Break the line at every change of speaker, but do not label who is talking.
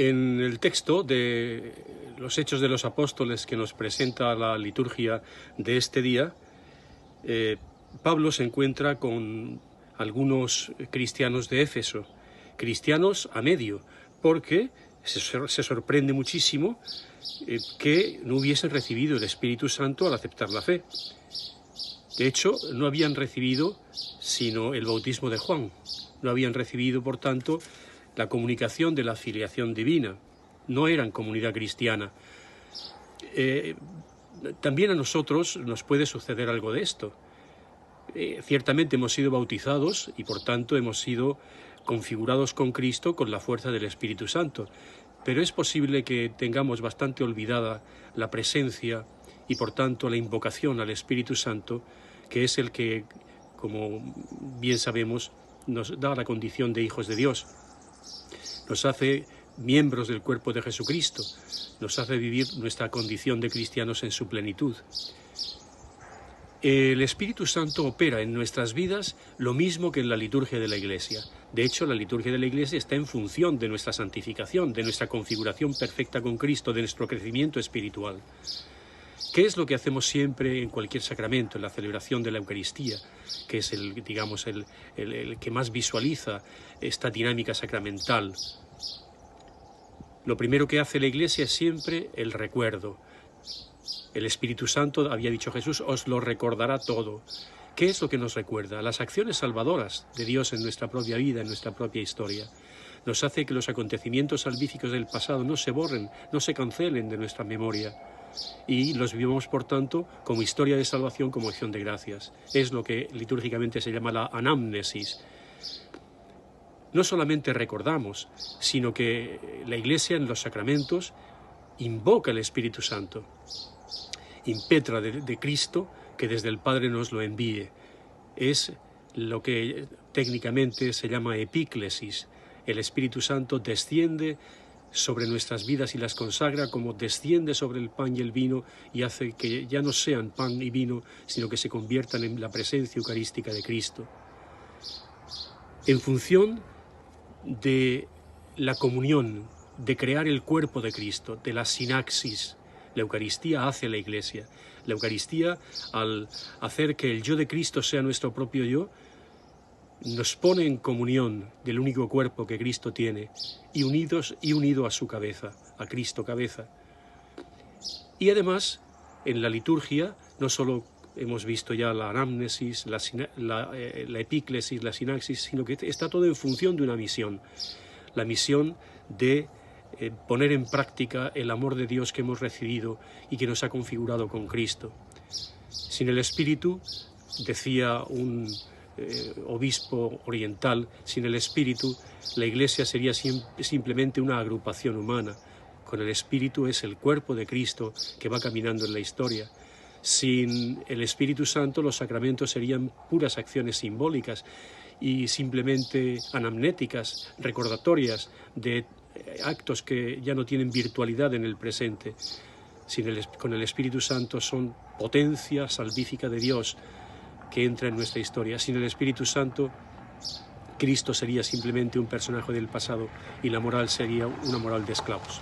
En el texto de los Hechos de los Apóstoles que nos presenta la liturgia de este día, Pablo se encuentra con algunos cristianos de Éfeso, cristianos a medio, porque se sorprende muchísimo que no hubiesen recibido el Espíritu Santo al aceptar la fe. De hecho, no habían recibido sino el bautismo de Juan, no habían recibido, por tanto, la comunicación de la filiación divina, no eran comunidad cristiana. También a nosotros nos puede suceder algo de esto. Ciertamente hemos sido bautizados y por tanto hemos sido configurados con Cristo con la fuerza del Espíritu Santo, pero es posible que tengamos bastante olvidada la presencia y por tanto la invocación al Espíritu Santo, que es el que, como bien sabemos, nos da la condición de hijos de Dios. Nos hace miembros del cuerpo de Jesucristo, nos hace vivir nuestra condición de cristianos en su plenitud. El Espíritu Santo opera en nuestras vidas lo mismo que en la liturgia de la Iglesia. De hecho, la liturgia de la Iglesia está en función de nuestra santificación, de nuestra configuración perfecta con Cristo, de nuestro crecimiento espiritual. ¿Qué es lo que hacemos siempre en cualquier sacramento, en la celebración de la Eucaristía, que es el que más visualiza esta dinámica sacramental? Lo primero que hace la Iglesia es siempre el recuerdo. El Espíritu Santo, había dicho Jesús, os lo recordará todo. ¿Qué es lo que nos recuerda? Las acciones salvadoras de Dios en nuestra propia vida, en nuestra propia historia. Nos hace que los acontecimientos salvíficos del pasado no se borren, no se cancelen de nuestra memoria. Y los vivimos, por tanto, como historia de salvación, como acción de gracias. Es lo que litúrgicamente se llama la anamnesis. No solamente recordamos, sino que la Iglesia en los sacramentos invoca el Espíritu Santo. Impetra de Cristo que desde el Padre nos lo envíe. Es lo que técnicamente se llama epíclesis. El Espíritu Santo desciende sobre nuestras vidas y las consagra como desciende sobre el pan y el vino y hace que ya no sean pan y vino, sino que se conviertan en la presencia eucarística de Cristo. En función de la comunión, de crear el cuerpo de Cristo, de la sinaxis, la Eucaristía hace la Iglesia. La Eucaristía, al hacer que el yo de Cristo sea nuestro propio yo, nos pone en comunión del único cuerpo que Cristo tiene y unido a su cabeza, a Cristo cabeza. Y además, en la liturgia, no solo hemos visto ya la anamnesis, la epíclesis, la sinaxis, sino que está todo en función de una misión. La misión de poner en práctica el amor de Dios que hemos recibido y que nos ha configurado con Cristo. Sin el Espíritu, decía un obispo oriental, sin el Espíritu, la Iglesia sería simplemente una agrupación humana. Con el Espíritu es el cuerpo de Cristo que va caminando en la historia. Sin el Espíritu Santo, los sacramentos serían puras acciones simbólicas y simplemente anamnéticas, recordatorias de actos que ya no tienen virtualidad en el presente. Con el Espíritu Santo son potencia salvífica de Dios que entra en nuestra historia. Sin el Espíritu Santo, Cristo sería simplemente un personaje del pasado y la moral sería una moral de esclavos.